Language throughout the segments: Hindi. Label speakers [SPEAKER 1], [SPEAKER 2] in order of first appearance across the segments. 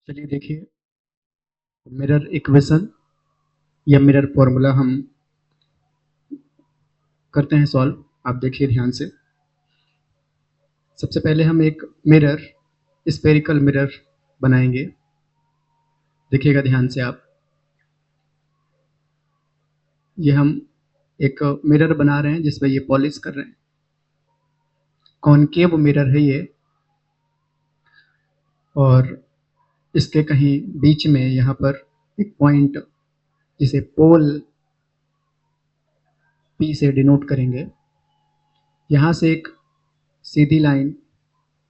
[SPEAKER 1] चलिए देखिए, मिरर इक्वेशन या मिरर फॉर्मूला हम करते हैं सॉल्व। आप देखिए ध्यान से। सबसे पहले हम एक मिरर, स्फेरिकल मिरर बनाएंगे। देखिएगा ध्यान से आप। ये हम एक मिरर बना रहे हैं जिसमें ये पॉलिश कर रहे हैं। कॉनकेव मिरर है ये, और इसके कहीं बीच में यहाँ पर एक पॉइंट जिसे पोल पी से डिनोट करेंगे। यहाँ से एक सीधी लाइन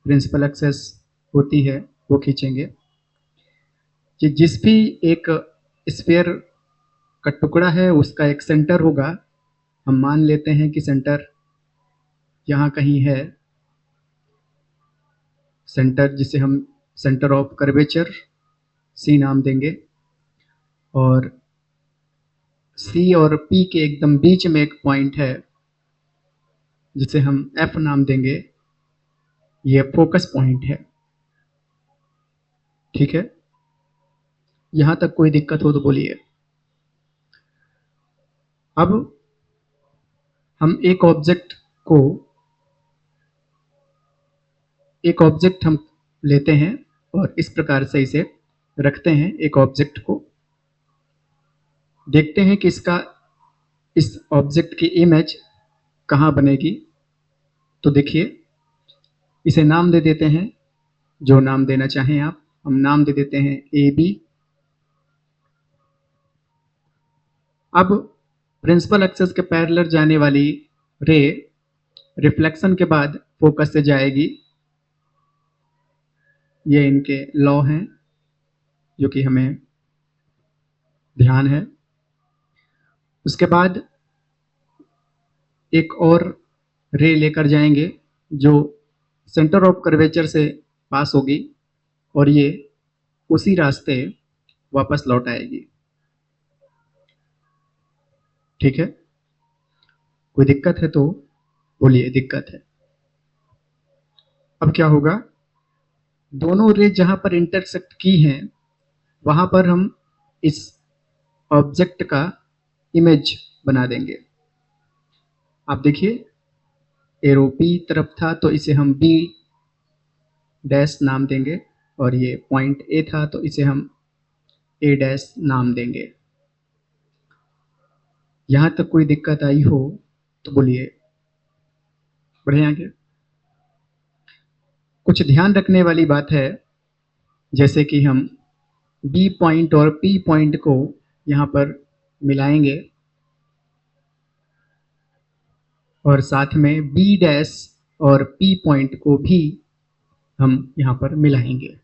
[SPEAKER 1] प्रिंसिपल एक्सेस होती है, वो खींचेंगे कि जिस भी एक स्फीयर का टुकड़ा है उसका एक सेंटर होगा। हम मान लेते हैं कि सेंटर यहाँ कहीं है, सेंटर जिसे हम सेंटर ऑफ कर्वेचर सी नाम देंगे, और सी और पी के एकदम बीच में एक पॉइंट है जिसे हम एफ नाम देंगे। ये फोकस पॉइंट है। ठीक है, यहां तक कोई दिक्कत हो तो बोलिए। अब हम एक ऑब्जेक्ट हम लेते हैं और इस प्रकार से इसे रखते हैं। एक ऑब्जेक्ट को देखते हैं कि इस ऑब्जेक्ट की इमेज कहाँ बनेगी। तो देखिए, इसे नाम दे देते हैं, जो नाम देना चाहें आप। हम नाम दे देते हैं ए बी। अब प्रिंसिपल एक्सेस के पैरेलल जाने वाली रे रिफ्लेक्शन के बाद फोकस से जाएगी। ये इनके लॉ हैं जो कि हमें ध्यान है। उसके बाद एक और रे लेकर जाएंगे जो सेंटर ऑफ कर्वेचर से पास होगी, और ये उसी रास्ते वापस लौट आएगी। ठीक है, कोई दिक्कत है तो बोलिए, दिक्कत है। अब क्या होगा, दोनों रे जहां पर इंटरसेक्ट की हैं वहां पर हम इस ऑब्जेक्ट का इमेज बना देंगे। आप देखिए, एरो पी तरफ था तो इसे हम बी डैश नाम देंगे, और ये पॉइंट ए था तो इसे हम ए डैश नाम देंगे। यहां तक कोई दिक्कत आई हो तो बोलिए, बढ़े आगे। कुछ ध्यान रखने वाली बात है, जैसे कि हम बी पॉइंट और पी पॉइंट को यहाँ पर मिलाएंगे, और साथ में बी डैश और पी पॉइंट को भी हम यहाँ पर मिलाएंगे।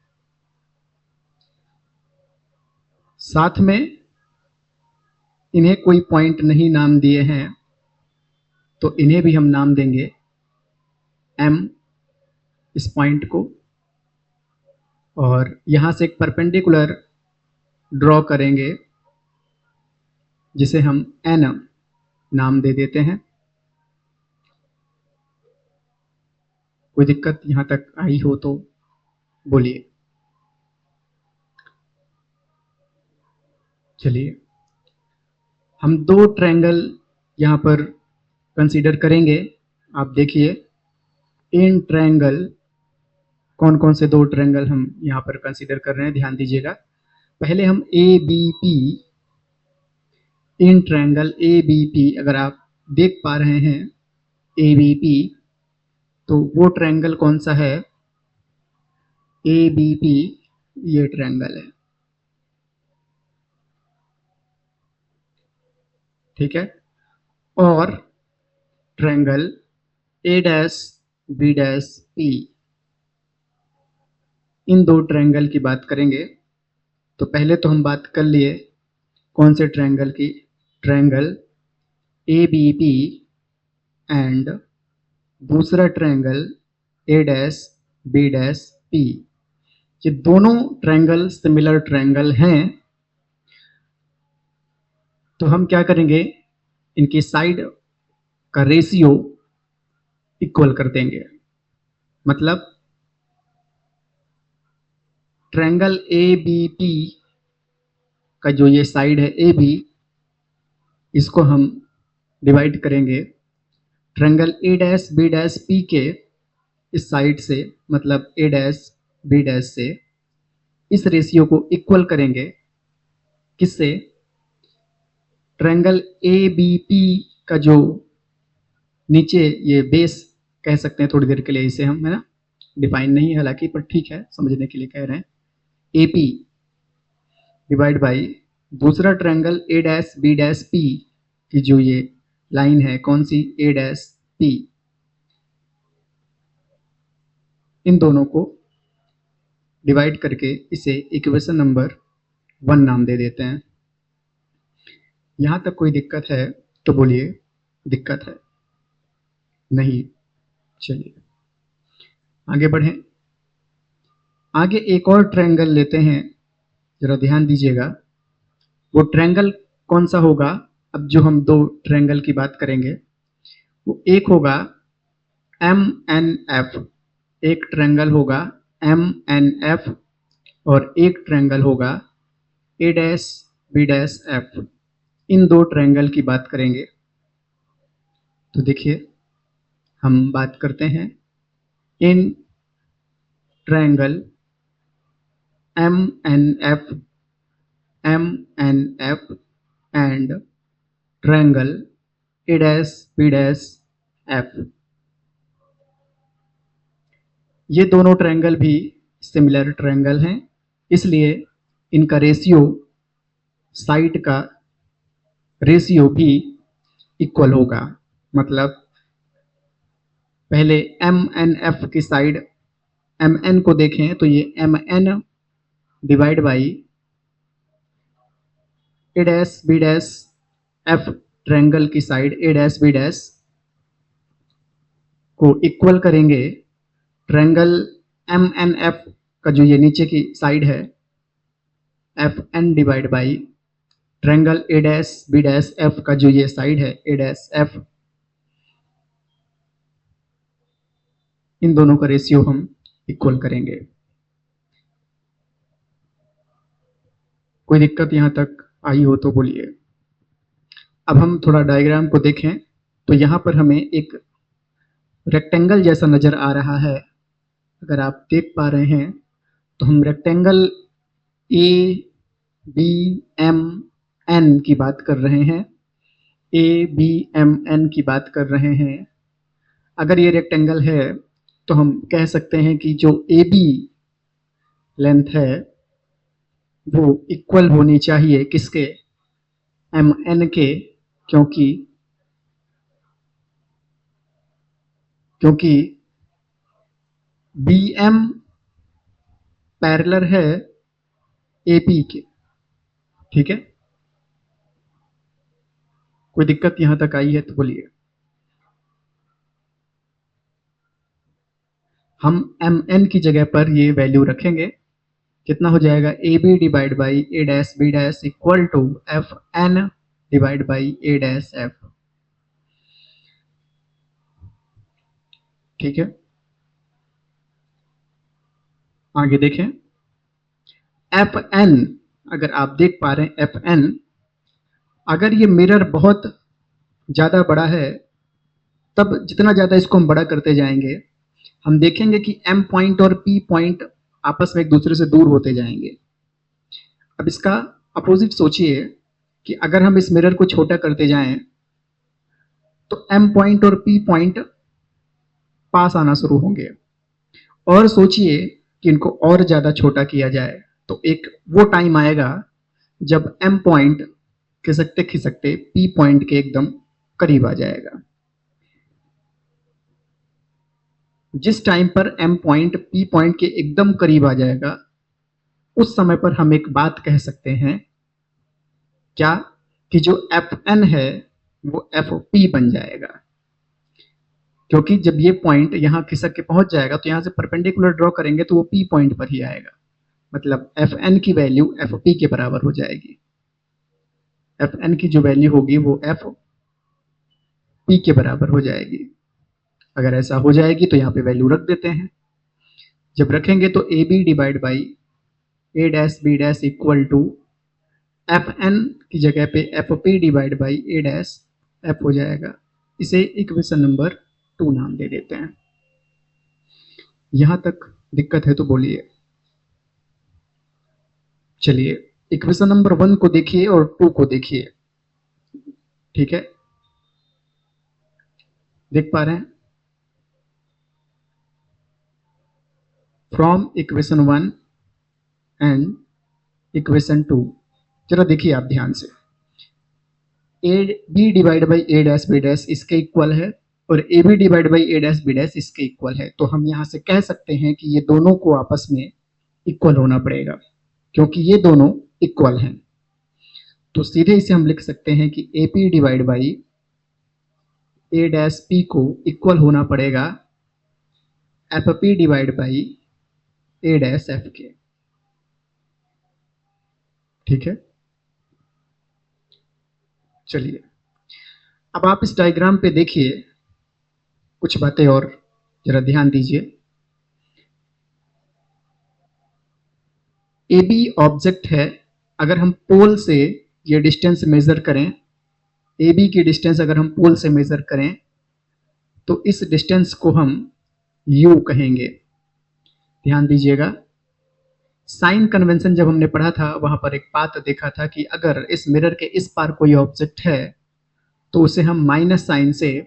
[SPEAKER 1] साथ में इन्हें कोई पॉइंट नहीं नाम दिए हैं तो इन्हें भी हम नाम देंगे एम, इस पॉइंट को। और यहाँ से एक परपेंडिकुलर ड्रॉ करेंगे जिसे हम एन नाम दे देते हैं। कोई दिक्कत यहाँ तक आई हो तो बोलिए। चलिए, हम दो ट्रायंगल यहाँ पर कंसीडर करेंगे। आप देखिए, इन ट्रायंगल कौन कौन से दो ट्रायंगल हम यहाँ पर कंसीडर कर रहे हैं, ध्यान दीजिएगा। पहले हम A B P, in triangle A B P अगर आप देख पा रहे हैं ए बी पी, तो वो ट्रायंगल कौन सा है, ए बी पी, ये ट्रायंगल है। ठीक है, और triangle A dash B dash P, इन दो ट्रायंगल की बात करेंगे। तो पहले तो हम बात कर लिए कौन से ट्रायंगल की, triangle A B P, and दूसरा triangle A dash B dash P. ये दोनों ट्रायंगल सिमिलर ट्रायंगल हैं, तो हम क्या करेंगे, इनकी साइड का रेशियो इक्वल कर देंगे। मतलब ट्रायंगल ए बी पी का जो ये साइड है ए बी, इसको हम डिवाइड करेंगे triangle A dash B dash P के इस साइड से, मतलब ए डैश बी डैश से इस रेशियो को इक्वल करेंगे किससे, ट्रायंगल ए बी पी का जो नीचे ये बेस कह सकते हैं थोड़ी देर के लिए इसे हम, है ना, डिफाइन नहीं है हालांकि, पर ठीक है समझने के लिए कह रहे हैं, ए पी डिवाइड बाई दूसरा triangle A dash B dash P की जो ये लाइन है कौन सी, ए डैश पी, इन दोनों को डिवाइड करके इसे इक्वेशन नंबर 1 नाम दे देते हैं। यहां तक कोई दिक्कत है तो बोलिए, दिक्कत है नहीं, चलिए आगे बढ़ें। आगे एक और ट्रायंगल लेते हैं, जरा ध्यान दीजिएगा। वो ट्रायंगल कौन सा होगा, अब जो हम दो ट्रायंगल की बात करेंगे वो एक होगा एम एन एफ, एक ट्रायंगल होगा एम एन एफ और एक ट्रायंगल होगा ए डैश बी डैश एफ। इन दो ट्रायंगल की बात करेंगे। तो देखिए हम बात करते हैं in triangle M N F and triangle A dash B dash F. ये दोनों ट्रायंगल भी सिमिलर ट्रायंगल हैं, इसलिए इनका रेशियो, साइड का रेशियो भी इक्वल होगा। मतलब पहले एम एन एफ की साइड एम एन को देखें तो ये M N divide by A dash B dash F triangle की side A dash B dash को इक्वल करेंगे ट्रायंगल एम एन एफ का जो ये नीचे की साइड है F N divide by triangle A dash B dash F का जो ये साइड है ए डैश एफ। इन दोनों का रेशियो हम इक्वल करेंगे। कोई दिक्कत यहां तक आई हो तो बोलिए। अब हम थोड़ा डायग्राम को देखें तो यहां पर हमें एक रेक्टेंगल जैसा नजर आ रहा है। अगर आप देख पा रहे हैं तो हम rectangle A B M N की बात कर रहे हैं, ए बी एम एन की बात कर रहे हैं। अगर ये रेक्टेंगल है तो हम कह सकते हैं कि जो ए बी लेंथ है वो इक्वल होनी चाहिए किसके, एम एन के, क्योंकि बी एम पैरेलल है ए पी के। ठीक है, कोई दिक्कत यहां तक आई है तो बोलिए। हम एम एन की जगह पर ये वैल्यू रखेंगे, कितना हो जाएगा, A B divide by A dash B dash equal to F N divide by A dash F. ठीक है, आगे देखें। एफ एन, अगर आप देख पा रहे हैं एफ एन, अगर ये मिरर बहुत ज्यादा बड़ा है तब जितना ज्यादा इसको हम बड़ा करते जाएंगे हम देखेंगे कि एम पॉइंट और पी पॉइंट आपस में एक दूसरे से दूर होते जाएंगे। अब इसका अपोजिट सोचिए कि अगर हम इस मिरर को छोटा करते जाएं तो एम पॉइंट और पी पॉइंट पास आना शुरू होंगे, और सोचिए कि इनको और ज्यादा छोटा किया जाए तो एक वो टाइम आएगा जब एम पॉइंट खिसकते खिसकते पी पॉइंट के एकदम करीब आ जाएगा। जिस टाइम पर एम पॉइंट पी पॉइंट के एकदम करीब आ जाएगा उस समय पर हम एक बात कह सकते हैं, क्या, कि जो एफ एन है वो एफ पी बन जाएगा। क्योंकि जब ये पॉइंट यहां खिसक के पहुंच जाएगा तो यहां से परपेंडिकुलर ड्रॉ करेंगे तो वो पी पॉइंट पर ही आएगा, मतलब एफ एन की वैल्यू एफ पी के बराबर हो जाएगी। एफ एन की जो वैल्यू होगी वो एफ पी के बराबर हो जाएगी। अगर ऐसा हो जाएगी तो यहाँ पे वैल्यू रख देते हैं। जब रखेंगे तो A B divide by A dash B dash equal to F N की जगह पे F P divide by A dash F हो जाएगा। इसे इक्वेशन नंबर 2 नाम दे देते हैं। यहां तक दिक्कत है तो बोलिए। चलिए इक्वेशन नंबर 1 को देखिए और 2 को देखिए। ठीक है, देख पा रहे हैं? फ्रॉम इक्वेशन 1 एंड इक्वेशन 2 जरा देखिए आप ध्यान से। A B divide by A dash B dash इसके इक्वल है और A B divide by A dash B dash इसके इक्वल है। तो हम यहां से कह सकते हैं कि ये दोनों को आपस में इक्वल होना पड़ेगा क्योंकि ये दोनों इक्वल हैं। तो सीधे इसे हम लिख सकते हैं कि ए P divide by A dash P को इक्वल होना पड़ेगा F P divide by A dash F के। ठीक है, चलिए अब आप इस डायग्राम पे देखिए कुछ बातें और जरा ध्यान दीजिए। ए बी ऑब्जेक्ट है। अगर हम पोल से ये डिस्टेंस मेजर करें, ए बी की डिस्टेंस अगर हम पोल से मेजर करें तो इस डिस्टेंस को हम u कहेंगे। ध्यान दीजिएगा, साइन कन्वेंशन जब हमने पढ़ा था वहां पर एक बात देखा था कि अगर इस मिरर के इस पार कोई ऑब्जेक्ट है तो उसे हम माइनस साइन से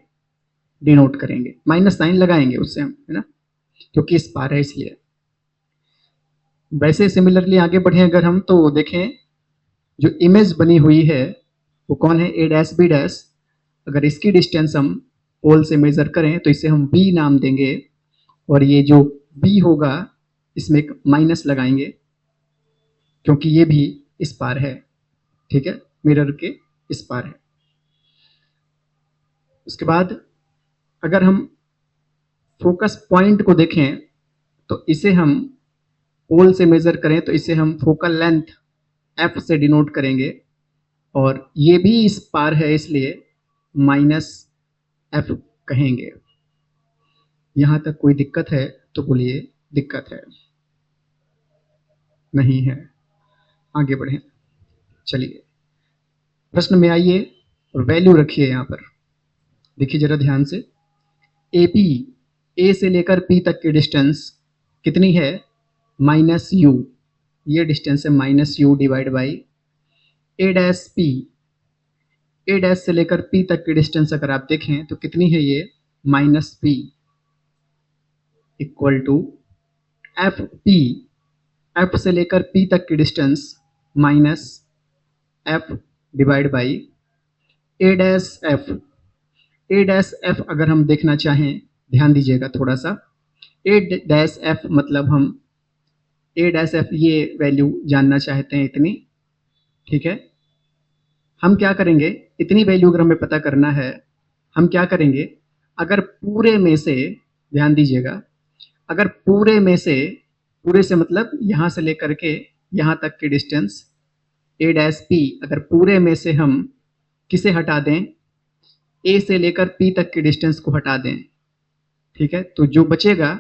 [SPEAKER 1] डिनोट करेंगे, माइनस साइन लगाएंगे उससे हम, है ना, क्योंकि इस पार है इसलिए। वैसे सिमिलरली आगे बढ़े अगर हम तो देखें जो इमेज बनी हुई है वो कौन है, ए डैश बी डैश। अगर इसकी डिस्टेंस हम पोल से मेजर करें तो इसे हम बी नाम देंगे और ये जो बी होगा इसमें एक माइनस लगाएंगे क्योंकि ये भी इस पार है। ठीक है, मिरर के इस पार है। उसके बाद अगर हम फोकस पॉइंट को देखें तो इसे हम पोल से मेजर करें तो इसे हम फोकल लेंथ एफ से डिनोट करेंगे और ये भी इस पार है इसलिए माइनस एफ कहेंगे। यहां तक कोई दिक्कत है तो बोलिए दिक्कत है, नहीं है। आगे बढ़ें, चलिए प्रश्न में आइए और वैल्यू रखिए। यहां पर देखिए जरा ध्यान से, ए पी, ए से लेकर पी तक की डिस्टेंस कितनी है, माइनस यू। ये डिस्टेंस है minus you divide by A dash P. A dash से लेकर पी तक की डिस्टेंस अगर आप देखें तो कितनी है, ये minus P equal to F P. F से लेकर पी तक की distance minus F divide by A dash F. A dash F अगर हम देखना चाहें, ध्यान दीजिएगा थोड़ा सा, ए डैश एफ मतलब हम ए डैश एफ ये वैल्यू जानना चाहते हैं इतनी। ठीक है, हम क्या करेंगे, इतनी वैल्यू अगर हमें पता करना है हम क्या करेंगे, अगर पूरे में से, ध्यान दीजिएगा, अगर पूरे में से, पूरे से मतलब यहां से लेकर के यहां तक की डिस्टेंस ए डैश पी, अगर पूरे में से हम किसे हटा दें, ए से लेकर पी तक की डिस्टेंस को हटा दें। ठीक है, तो जो बचेगा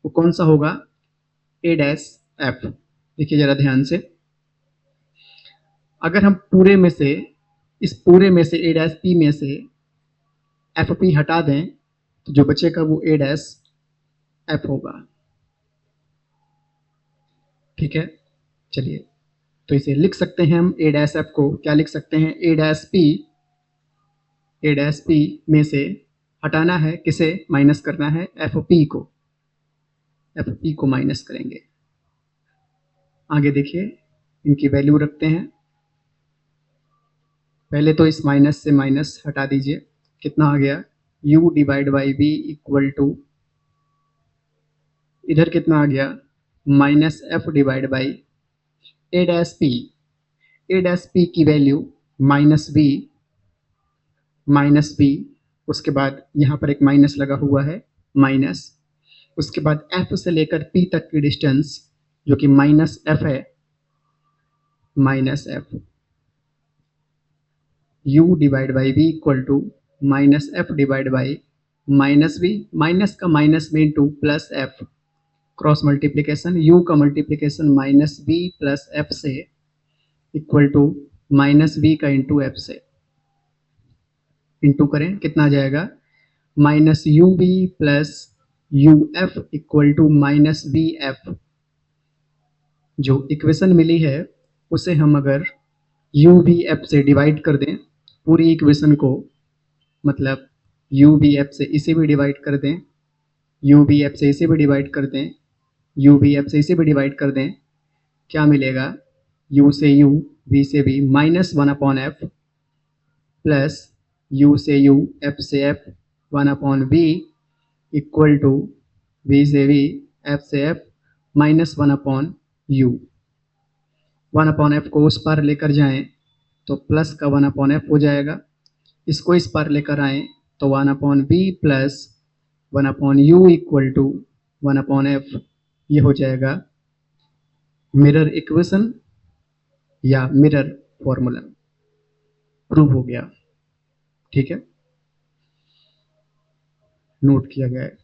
[SPEAKER 1] वो कौन सा होगा, ए डैश एफ। देखिए जरा ध्यान से, अगर हम पूरे में से, इस पूरे में से ए डैश पी में से एफ पी हटा दें तो जो बचेगा वो ए डैश एफ होगा। ठीक है, चलिए तो इसे लिख सकते हैं हम, ए डैश एफ को क्या लिख सकते हैं, ए डैश पी में से हटाना है किसे, माइनस करना है एफ पी को, एफ पी को माइनस करेंगे। आगे देखिए, इनकी वैल्यू रखते हैं। पहले तो इस माइनस से माइनस हटा दीजिए, कितना आ गया, u divide by B equal to, इधर कितना आ गया, minus F divide by A dash P. A dash P की वैल्यू माइनस बी, उसके बाद यहाँ पर एक माइनस लगा हुआ है, माइनस, उसके बाद एफ से लेकर पी तक की डिस्टेंस जो कि माइनस एफ है, minus F, u divide by B equal to minus F divide by minus B, minus का माइनस में into plus F, cross multiplication u का multiplication minus B plus F से इक्वल टू माइनस बी का इंटू एफ से, इंटू करें कितना आ जाएगा, minus U B plus U F equal to minus B F. जो इक्वेशन मिली है उसे हम अगर यू बी एफ से डिवाइड कर दें, पूरी इक्वेशन को, मतलब यू बी एफ से इसे भी डिवाइड कर दें, यू बी एफ से इसे भी डिवाइड कर दें, यू बी एफ से इसे भी डिवाइड कर दें, क्या मिलेगा, u से u, v से v, minus one upon F plus u से u, f से f, one upon v equal to v से v, f से f, minus one upon u। One upon F को उस पार लेकर जाएं तो प्लस का वन अपॉन एफ हो जाएगा, इसको इस पार लेकर आएँ तो one upon v plus one upon u equal to one upon F. ये हो जाएगा मिरर इक्वेशन या मिरर फॉर्मूला, प्रूव हो गया। ठीक है, नोट किया गया है।